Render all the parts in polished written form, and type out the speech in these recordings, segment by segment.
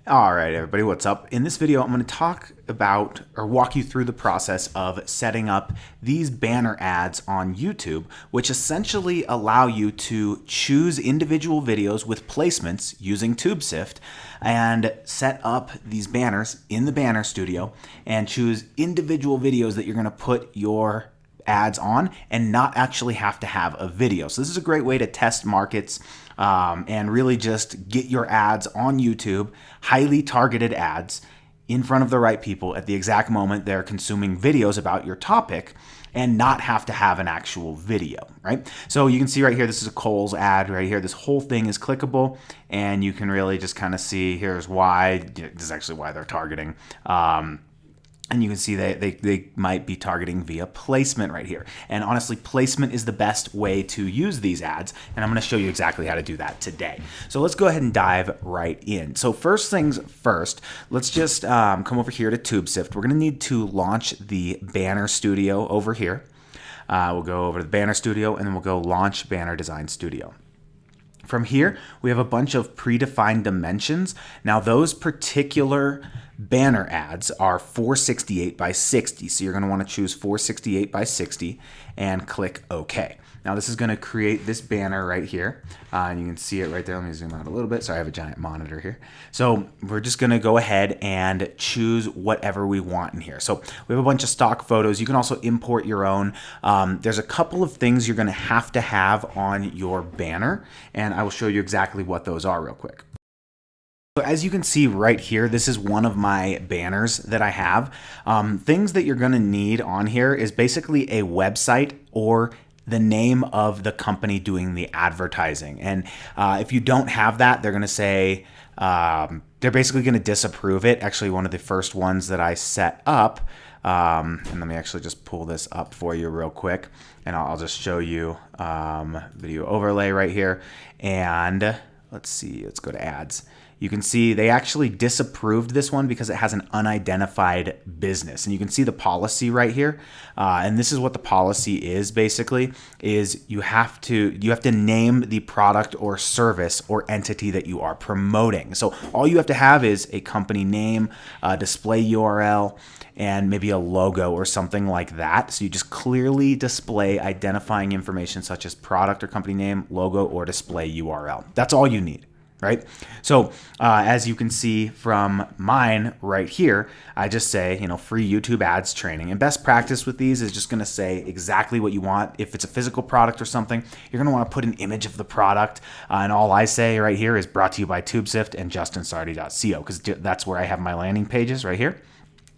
All right, everybody, what's up? In this video, I'm going to talk about or walk you through the process of setting up these banner ads on YouTube, which essentially allow you to choose individual videos with placements using TubeSift and set up these banners in the banner studio and choose individual videos that you're going to put your ads on and not actually have to have a video. So this is a great way to test markets and really just get your ads on YouTube, highly targeted ads in front of the right people at the exact moment they're consuming videos about your topic and not have to have an actual video, right? So you can see right here, this is a Kohl's ad right here. This whole thing is clickable and you can really just kind of see here's why, this is actually why they're targeting. And you can see they might be targeting via placement right here. And honestly, placement is the best way to use these ads. And I'm going to show you exactly how to do that today. So let's go ahead and dive right in. So first things first, let's just come over here to TubeSift. We're going to need to launch the Banner Studio over here. We'll go over to the Banner Studio and then we'll go Launch Banner Design Studio. From here, we have a bunch of predefined dimensions. Now those particular banner ads are 468 by 60. So you're going to want to choose 468 by 60 and click OK. Now this is going to create this banner right here. And you can see it right there. Let me zoom out a little bit. Sorry, I have a giant monitor here. So we're just going to go ahead and choose whatever we want in here. So we have a bunch of stock photos. You can also import your own. There's a couple of things you're going to have on your banner. And I will show you exactly what those are real quick. So as you can see right here, this is one of my banners that I have. Things that you're going to need on here is basically a website or the name of the company doing the advertising. And if you don't have that, they're going to say, they're basically going to disapprove it. Actually, one of the first ones that I set up, and let me actually just pull this up for you real quick, and I'll just show you video overlay right here. And let's see, let's go to ads. You can see they actually disapproved this one because it has an unidentified business. And you can see the policy right here. And this is what the policy is basically, is you have to name the product or service or entity that you are promoting. So all you have to have is a company name, a display URL, and maybe a logo or something like that. So you just clearly display identifying information such as product or company name, logo, or display URL. That's all you need. Right? So as you can see from mine right here, I just say, free YouTube ads training. And best practice with these is just going to say exactly what you want. If it's a physical product or something, you're going to want to put an image of the product. And all I say right here is brought to you by TubeSift and JustinSardi.co, because that's where I have my landing pages right here.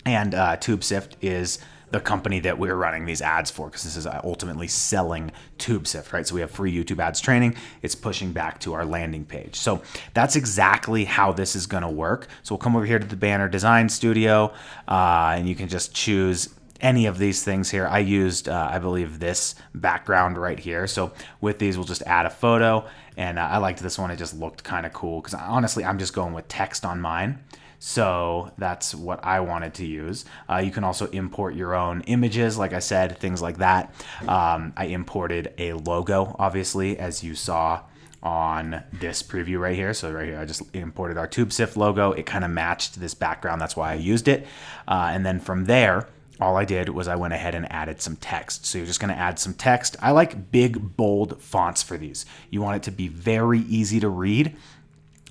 And TubeSift is the company that we're running these ads for, because this is ultimately selling TubeSift, right? So we have free YouTube ads training. It's pushing back to our landing page. So that's exactly how this is going to work. So we'll come over here to the Banner Design Studio, and you can just choose any of these things here. I used, I believe, this background right here. So with these, we'll just add a photo. And I liked this one. It just looked kind of cool because honestly, I'm just going with text on mine. So that's what I wanted to use. You can also import your own images, like I said, things like that. I imported a logo, obviously, as you saw on this preview right here. So right here, I just imported our TubeSift logo. It kind of matched this background. That's why I used it. And then from there, all I did was I went ahead and added some text. So you're just going to add some text. I like big, bold fonts for these. You want it to be very easy to read,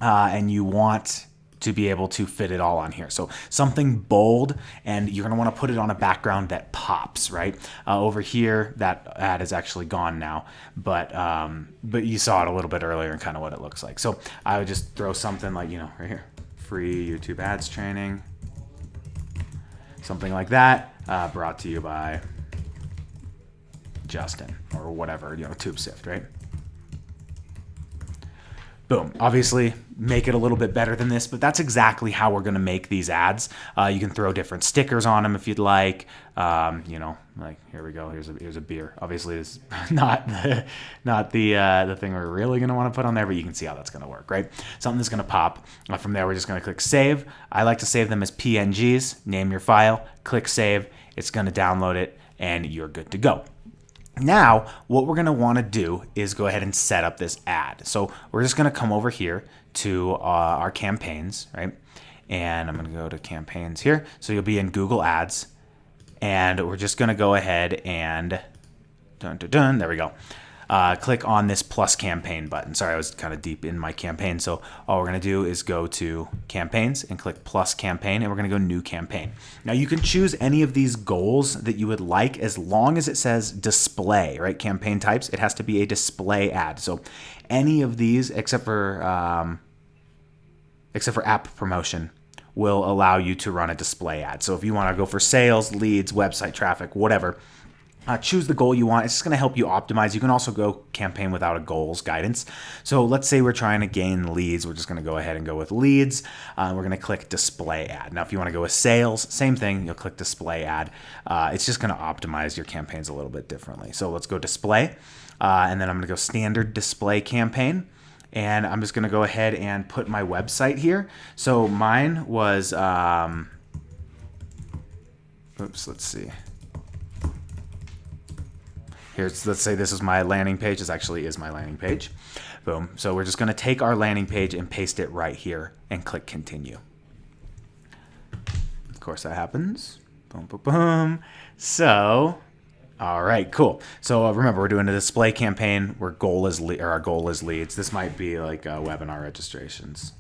and you want to be able to fit it all on here. So something bold, and you're going to want to put it on a background that pops, right? Over here, that ad is actually gone now, but you saw it a little bit earlier and kind of what it looks like. So I would just throw something like, right here, free YouTube ads training, something like that, brought to you by Justin or whatever, TubeSift, right? Boom. Obviously, make it a little bit better than this, but that's exactly how we're going to make these ads. You can throw different stickers on them if you'd like. Like here we go. Here's a beer. Obviously, it's not the thing we're really going to want to put on there, but you can see how that's going to work, right? Something that's going to pop. From there, we're just going to click save. I like to save them as PNGs. Name your file. Click save. It's going to download it, and you're good to go. Now, what we're going to want to do is go ahead and set up this ad. So we're just going to come over here to our campaigns, right? and I'm going to go to campaigns here. So you'll be in Google Ads, and we're just going to go ahead and there we go. Click on this plus campaign button. Sorry, I was kind of deep in my campaign. So all we're going to do is go to campaigns and click plus campaign, and we're going to go new campaign. Now you can choose any of these goals that you would like as long as it says display, right? Campaign types, it has to be a display ad. So any of these except for app promotion will allow you to run a display ad. So if you want to go for sales, leads, website traffic, whatever, choose the goal you want. It's just going to help you optimize. You can also go campaign without a goals guidance. So let's say we're trying to gain leads. We're just going to go ahead and go with leads. We're going to click display ad. Now, if you want to go with sales, same thing. You'll click display ad. It's just going to optimize your campaigns a little bit differently. So let's go display. And then I'm going to go standard display campaign. And I'm just going to go ahead and put my website here. So mine was, let's see. Let's say this is my landing page. This actually is my landing page. Boom. So we're just going to take our landing page and paste it right here and click continue. Of course that happens. Boom, boom, boom. So, all right, cool. So remember, we're doing a display campaign where our goal is leads. This might be like webinar registrations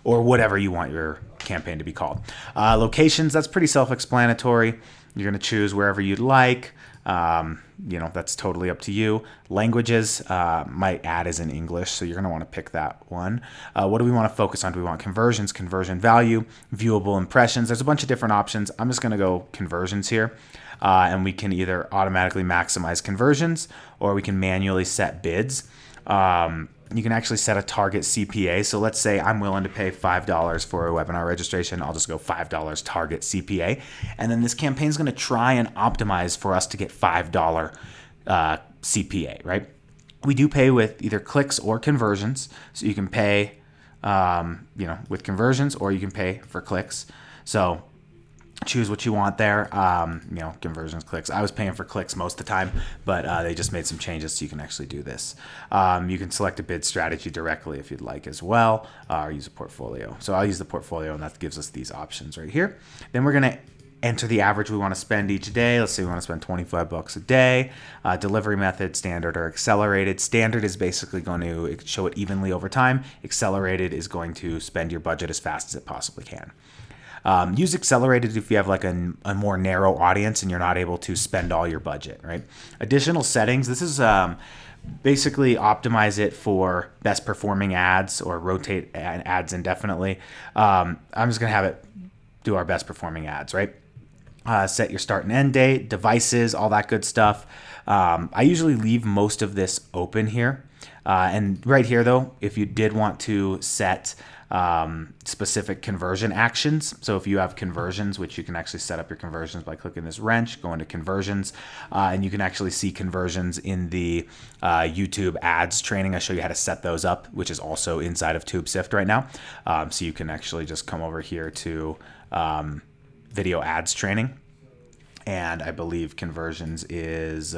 or whatever you want your campaign to be called. Locations, that's pretty self-explanatory. You're going to choose wherever you'd like. That's totally up to you. Languages, my ad is in English, so you're going to want to pick that one. What do we want to focus on? Do we want conversions, conversion value, viewable impressions? There's a bunch of different options. I'm just going to go conversions here. And we can either automatically maximize conversions or we can manually set bids. You can actually set a target CPA. So let's say I'm willing to pay $5 for a webinar registration. I'll just go $5 target CPA. And then this campaign is going to try and optimize for us to get $5 CPA, right? We do pay with either clicks or conversions. So you can pay, with conversions, or you can pay for clicks. So choose what you want there. Conversions, clicks. I was paying for clicks most of the time, but they just made some changes so you can actually do this. You can select a bid strategy directly if you'd like as well, or use a portfolio. So I'll use the portfolio, and that gives us these options right here. Then we're going to enter the average we want to spend each day. Let's say we want to spend 25 bucks a day. Delivery method, standard or accelerated. Standard is basically going to show it evenly over time. Accelerated is going to spend your budget as fast as it possibly can. Use accelerated if you have like a more narrow audience and you're not able to spend all your budget, right? Additional settings. This is basically optimize it for best performing ads or rotate ads indefinitely. I'm just going to have it do our best performing ads, right? Set your start and end date, devices, all that good stuff. I usually leave most of this open here. And right here, though, if you did want to set specific conversion actions. So if you have conversions, which you can actually set up your conversions by clicking this wrench, go into conversions, and you can actually see conversions in the YouTube ads training. I show you how to set those up, which is also inside of TubeSift right now. So you can actually just come over here to video ads training. And I believe conversions is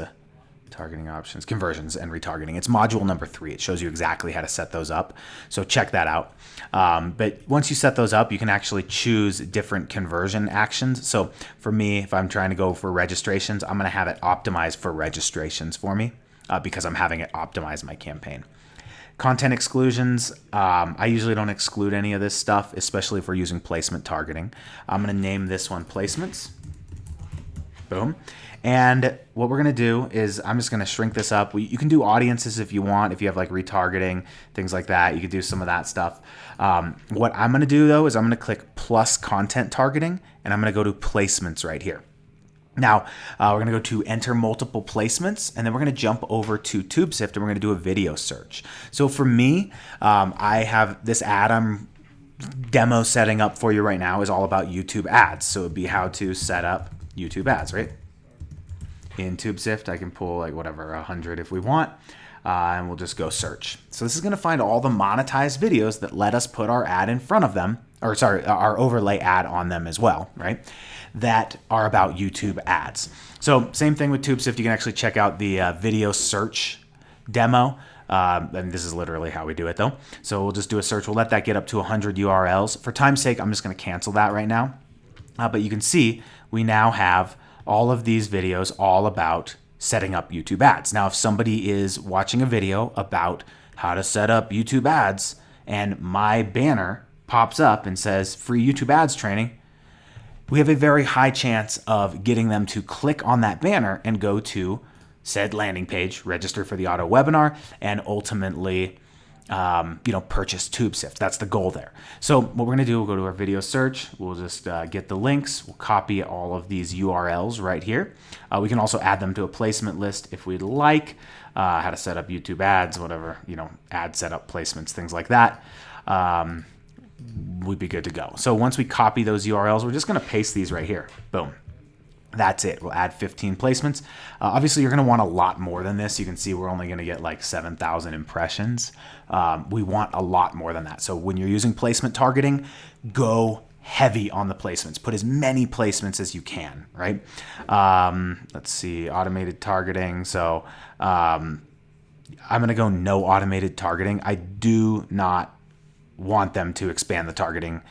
targeting options, conversions and retargeting. It's module number 3. It shows you exactly how to set those up. So check that out. But once you set those up, you can actually choose different conversion actions. So for me, if I'm trying to go for registrations, I'm going to have it optimized for registrations for me because I'm having it optimize my campaign. Content exclusions, I usually don't exclude any of this stuff, especially if we're using placement targeting. I'm going to name this one placements. Boom. And what we're going to do is I'm just going to shrink this up. You can do audiences if you want, if you have like retargeting, things like that. You could do some of that stuff. What I'm going to do, though, is I'm going to click plus content targeting, and I'm going to go to placements right here. Now, we're going to go to enter multiple placements, and then we're going to jump over to TubeSift, and we're going to do a video search. So for me, I have this ad I'm demo setting up for you right now is all about YouTube ads. So it would be how to set up YouTube ads, right? In TubeSift, I can pull like whatever, 100 if we want, and we'll just go search. So this is going to find all the monetized videos that let us put our ad in front of them, or sorry, our overlay ad on them as well, right? That are about YouTube ads. So same thing with TubeSift. You can actually check out the video search demo And this is literally how we do it though. So we'll just do a search. We'll let that get up to 100 URLs. For time's sake, I'm just going to cancel that right now. But you can see we now have all of these videos all about setting up YouTube ads. Now, if somebody is watching a video about how to set up YouTube ads and my banner pops up and says free YouTube ads training, we have a very high chance of getting them to click on that banner and go to said landing page, register for the auto webinar, and ultimately purchase TubeSift. That's the goal there. So what we're going to do, we'll go to our video search. We'll just get the links. We'll copy all of these URLs right here. We can also add them to a placement list if we'd like. How to set up YouTube ads, whatever, ad setup placements, things like that. We'd be good to go. So once we copy those URLs, we're just going to paste these right here. Boom. That's it. We'll add 15 placements. Obviously, you're going to want a lot more than this. You can see we're only going to get like 7,000 impressions. We want a lot more than that. So when you're using placement targeting, go heavy on the placements. Put as many placements as you can, right? Let's see, automated targeting. So I'm going to go no automated targeting. I do not want them to expand the targeting.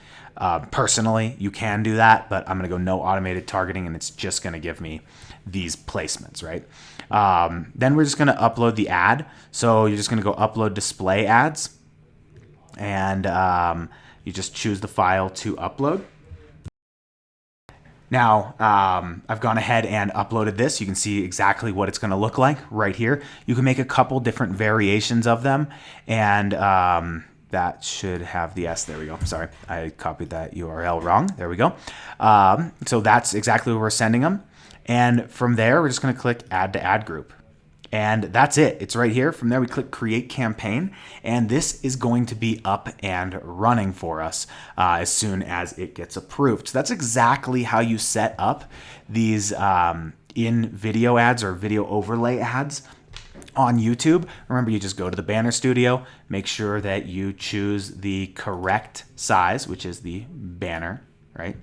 Personally, you can do that, but I'm going to go no automated targeting, and it's just going to give me these placements, right? Then we're just going to upload the ad. So you're just going to go upload display ads, and you just choose the file to upload. Now, I've gone ahead and uploaded this. You can see exactly what it's going to look like right here. You can make a couple different variations of them, and that should have the S. There we go. Sorry, I copied that URL wrong. There we go. So that's exactly where we're sending them. And from there, we're just going to click Add to Ad Group. And that's it. It's right here. From there, we click Create Campaign. And this is going to be up and running for us as soon as it gets approved. So that's exactly how you set up these in-video ads or video overlay ads on YouTube. Remember, you just go to the Banner Studio, make sure that you choose the correct size, which is the banner, right?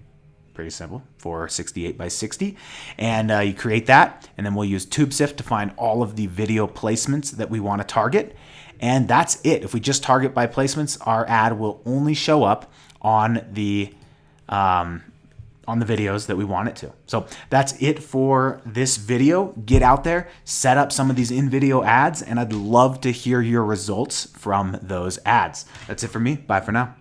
Pretty simple, 468 by 60. And you create that, and then we'll use TubeSift to find all of the video placements that we want to target. And that's it. If we just target by placements, our ad will only show up on the videos that we want it to. So that's it for this video. Get out there, set up some of these in-video ads, and I'd love to hear your results from those ads. That's it for me. Bye for now.